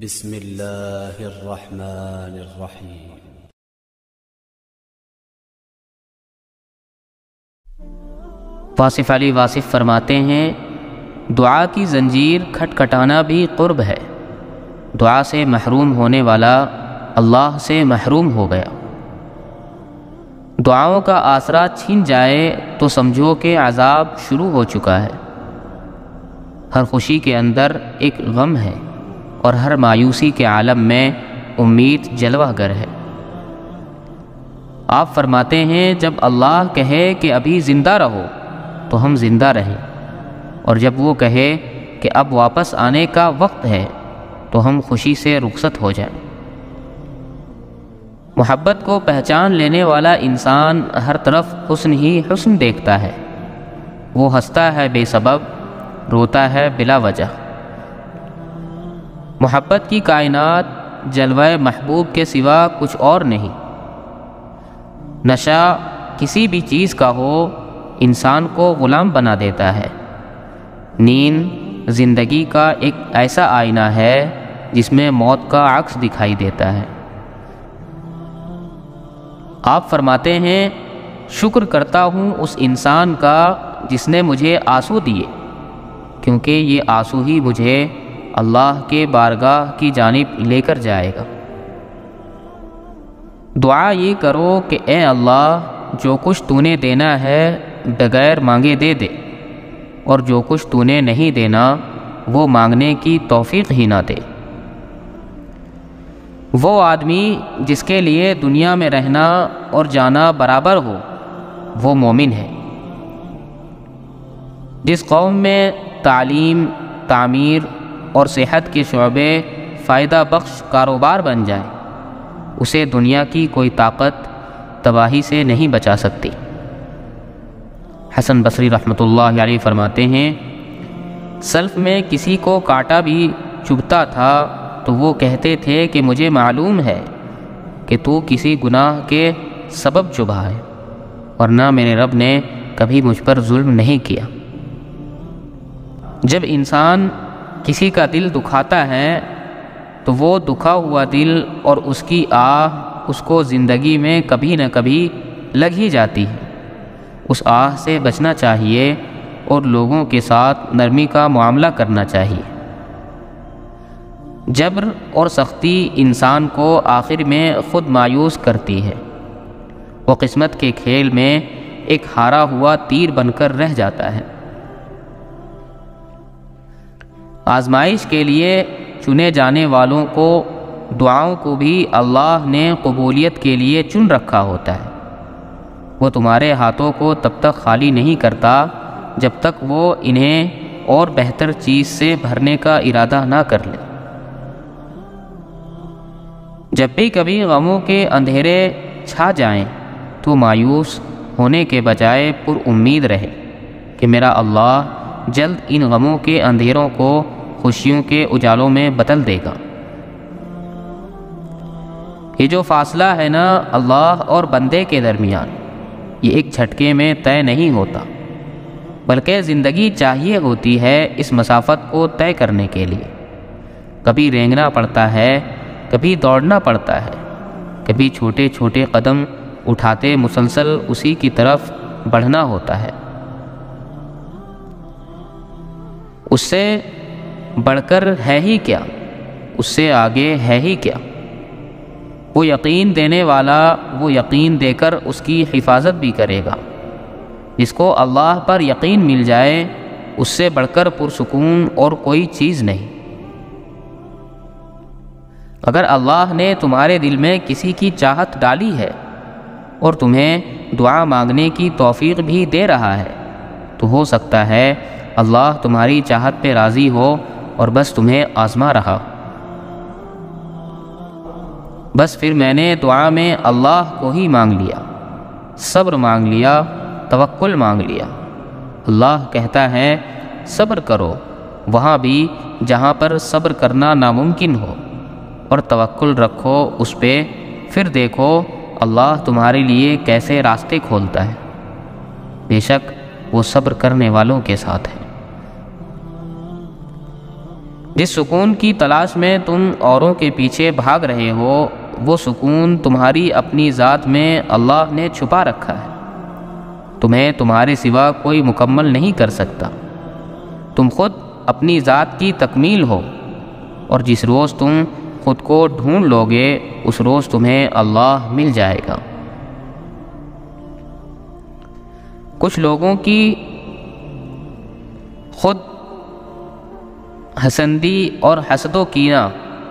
بسم اللہ الرحمن الرحیم۔ واصف علی واصف فرماتے ہیں، دعا کی زنجیر کھٹکھٹانا بھی قرب ہے۔ دعا سے محروم ہونے والا اللہ سے محروم ہو گیا۔ دعاؤں کا آسرا چھن جائے تو سمجھو کہ عذاب شروع ہو چکا ہے۔ ہر خوشی کے اندر ایک غم ہے اور ہر مایوسی کے عالم میں امید جلوہ گر ہے۔ آپ فرماتے ہیں، جب اللہ کہے کہ ابھی زندہ رہو تو ہم زندہ رہیں، اور جب وہ کہے کہ اب واپس آنے کا وقت ہے تو ہم خوشی سے رخصت ہو جائیں۔ محبت کو پہچان لینے والا انسان ہر طرف حسن ہی حسن دیکھتا ہے۔ وہ ہنستا ہے بے سبب، روتا ہے بلا وجہ۔ محبت کی کائنات جلوہ محبوب کے سوا کچھ اور نہیں۔ نشہ کسی بھی چیز کا ہو انسان کو غلام بنا دیتا ہے۔ نیند زندگی کا ایک ایسا آئینہ ہے جس میں موت کا عکس دکھائی دیتا ہے۔ آپ فرماتے ہیں، شکر کرتا ہوں اس انسان کا جس نے مجھے آنسو دیے، کیونکہ یہ آنسو ہی مجھے اللہ کے بارگاہ کی جانب لے کر جائے گا۔ دعا یہ کرو کہ اے اللہ، جو کچھ تو نے دینا ہے بغیر مانگے دے دے، اور جو کچھ تو نے نہیں دینا وہ مانگنے کی توفیق ہی نہ دے۔ وہ آدمی جس کے لیے دنیا میں رہنا اور جانا برابر ہو وہ مومن ہے۔ جس قوم میں تعلیم، تعمیر اور صحت کے شعبے فائدہ بخش کاروبار بن جائیں، اسے دنیا کی کوئی طاقت تباہی سے نہیں بچا سکتی۔ حسن بصری رحمۃ اللہ علیہ فرماتے ہیں، سلف میں کسی کو کانٹا بھی چبھتا تھا تو وہ کہتے تھے کہ مجھے معلوم ہے کہ تو کسی گناہ کے سبب چبھا ہے، ورنہ میرے رب نے کبھی مجھ پر ظلم نہیں کیا۔ جب انسان کسی کا دل دکھاتا ہے تو وہ دکھا ہوا دل اور اس کی آہ اس کو زندگی میں کبھی نہ کبھی لگ ہی جاتی ہے۔ اس آہ سے بچنا چاہیے اور لوگوں کے ساتھ نرمی کا معاملہ کرنا چاہیے۔ جبر اور سختی انسان کو آخر میں خود مایوس کرتی ہے۔ وہ قسمت کے کھیل میں ایک ہارا ہوا تیر بن کر رہ جاتا ہے۔ آزمائش کے لیے چنے جانے والوں کو دعاؤں کو بھی اللہ نے قبولیت کے لیے چن رکھا ہوتا ہے۔ وہ تمہارے ہاتھوں کو تب تک خالی نہیں کرتا جب تک وہ انہیں اور بہتر چیز سے بھرنے کا ارادہ نہ کر لے۔ جب بھی کبھی غموں کے اندھیرے چھا جائیں تو مایوس ہونے کے بجائے پر امید رہے کہ میرا اللہ جلد ان غموں کے اندھیروں کو خوشیوں کے اجالوں میں بدل دے گا۔ یہ جو فاصلہ ہے نا اللہ اور بندے کے درمیان، یہ ایک جھٹکے میں طے نہیں ہوتا، بلکہ زندگی چاہیے ہوتی ہے اس مسافت کو طے کرنے کے لیے۔ کبھی رینگنا پڑتا ہے، کبھی دوڑنا پڑتا ہے، کبھی چھوٹے چھوٹے قدم اٹھاتے مسلسل اسی کی طرف بڑھنا ہوتا ہے۔ اس سے بڑھ کر ہے ہی کیا، اس سے آگے ہے ہی کیا۔ وہ یقین دینے والا وہ یقین دے کر اس کی حفاظت بھی کرے گا۔ جس کو اللہ پر یقین مل جائے اس سے بڑھ کر پرسکون اور کوئی چیز نہیں۔ اگر اللہ نے تمہارے دل میں کسی کی چاہت ڈالی ہے اور تمہیں دعا مانگنے کی توفیق بھی دے رہا ہے تو ہو سکتا ہے اللہ تمہاری چاہت پہ راضی ہو اور بس تمہیں آزما رہا۔ بس پھر میں نے دعا میں اللہ کو ہی مانگ لیا، صبر مانگ لیا، توکل مانگ لیا۔ اللہ کہتا ہے صبر کرو وہاں بھی جہاں پر صبر کرنا ناممکن ہو، اور توکل رکھو اس پہ، پھر دیکھو اللہ تمہارے لیے کیسے راستے کھولتا ہے۔ بے شک وہ صبر کرنے والوں کے ساتھ ہے۔ جس سکون کی تلاش میں تم اوروں کے پیچھے بھاگ رہے ہو، وہ سکون تمہاری اپنی ذات میں اللہ نے چھپا رکھا ہے۔ تمہیں تمہارے سوا کوئی مکمل نہیں کر سکتا۔ تم خود اپنی ذات کی تکمیل ہو، اور جس روز تم خود کو ڈھونڈ لو گے اس روز تمہیں اللہ مل جائے گا۔ کچھ لوگوں کی خود حسندی اور حسد و کینہ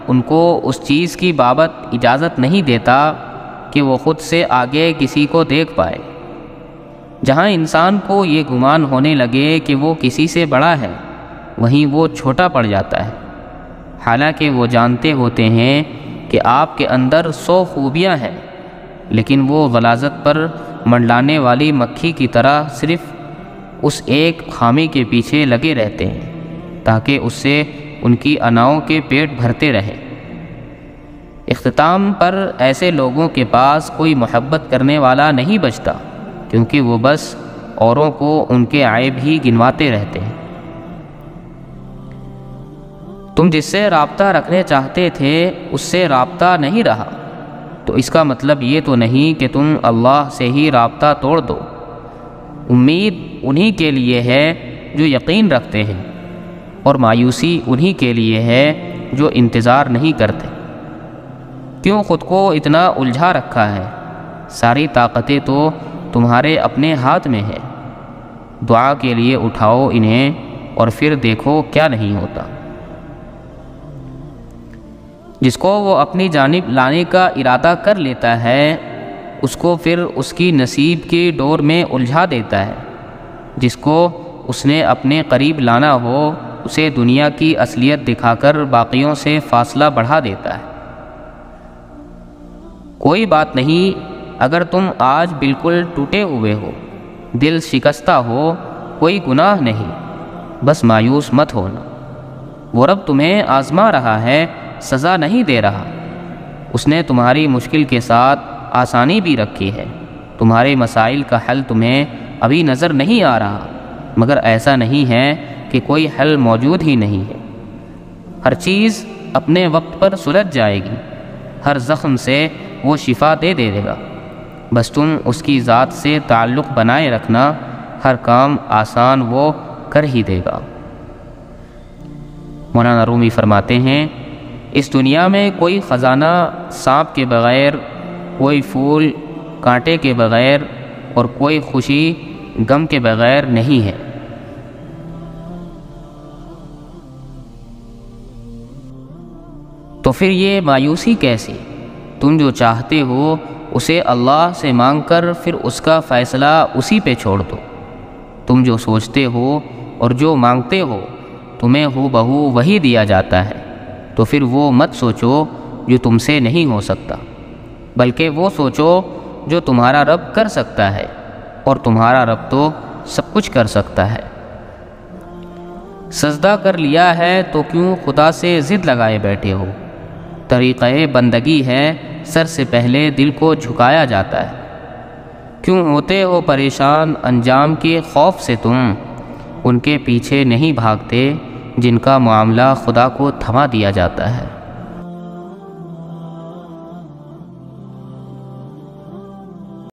ان کو اس چیز کی بابت اجازت نہیں دیتا کہ وہ خود سے آگے کسی کو دیکھ پائے۔ جہاں انسان کو یہ گمان ہونے لگے کہ وہ کسی سے بڑا ہے، وہیں وہ چھوٹا پڑ جاتا ہے، حالانکہ وہ جانتے ہوتے ہیں کہ آپ کے اندر 100 خوبیاں ہیں، لیکن وہ غلاظت پر منڈلانے والی مکھی کی طرح صرف اس ایک خامی کے پیچھے لگے رہتے ہیں تاکہ اس سے ان کی اناؤں کے پیٹ بھرتے رہیں۔ اختتام پر ایسے لوگوں کے پاس کوئی محبت کرنے والا نہیں بچتا، کیونکہ وہ بس اوروں کو ان کے عیب ہی گنواتے رہتے ہیں۔ تم جس سے رابطہ رکھنے چاہتے تھے اس سے رابطہ نہیں رہا، تو اس کا مطلب یہ تو نہیں کہ تم اللہ سے ہی رابطہ توڑ دو۔ امید انہی کے لیے ہے جو یقین رکھتے ہیں، اور مایوسی انہی کے لیے ہے جو انتظار نہیں کرتے۔ کیوں خود کو اتنا الجھا رکھا ہے؟ ساری طاقتیں تو تمہارے اپنے ہاتھ میں ہے۔ دعا کے لیے اٹھاؤ انہیں اور پھر دیکھو کیا نہیں ہوتا۔ جس کو وہ اپنی جانب لانے کا ارادہ کر لیتا ہے اس کو پھر اس کی نصیب کی ڈور میں الجھا دیتا ہے۔ جس کو اس نے اپنے قریب لانا ہو اسے دنیا کی اصلیت دکھا کر باقیوں سے فاصلہ بڑھا دیتا ہے۔ کوئی بات نہیں اگر تم آج بالکل ٹوٹے ہوئے ہو، دل شکستہ ہو، کوئی گناہ نہیں، بس مایوس مت ہونا۔ وہ رب تمہیں آزما رہا ہے، سزا نہیں دے رہا۔ اس نے تمہاری مشکل کے ساتھ آسانی بھی رکھی ہے۔ تمہارے مسائل کا حل تمہیں ابھی نظر نہیں آ رہا، مگر ایسا نہیں ہے کہ کوئی حل موجود ہی نہیں ہے۔ ہر چیز اپنے وقت پر سلجھ جائے گی، ہر زخم سے وہ شفا دے گا۔ بس تم اس کی ذات سے تعلق بنائے رکھنا، ہر کام آسان وہ کر ہی دے گا۔ مولانا رومی فرماتے ہیں، اس دنیا میں کوئی خزانہ سانپ کے بغیر، کوئی پھول کانٹے کے بغیر، اور کوئی خوشی غم کے بغیر نہیں ہے۔ تو پھر یہ مایوسی کیسی؟ تم جو چاہتے ہو اسے اللہ سے مانگ کر پھر اس کا فیصلہ اسی پہ چھوڑ دو۔ تم جو سوچتے ہو اور جو مانگتے ہو تمہیں ہو بہو وہی دیا جاتا ہے، تو پھر وہ مت سوچو جو تم سے نہیں ہو سکتا، بلکہ وہ سوچو جو تمہارا رب کر سکتا ہے، اور تمہارا رب تو سب کچھ کر سکتا ہے۔ سجدہ کر لیا ہے تو کیوں خدا سے ضد لگائے بیٹھے ہو؟ طریقہ بندگی ہے، سر سے پہلے دل کو جھکایا جاتا ہے۔ کیوں ہوتے ہو پریشان انجام کے خوف سے؟ تم ان کے پیچھے نہیں بھاگتے جن کا معاملہ خدا کو تھما دیا جاتا ہے۔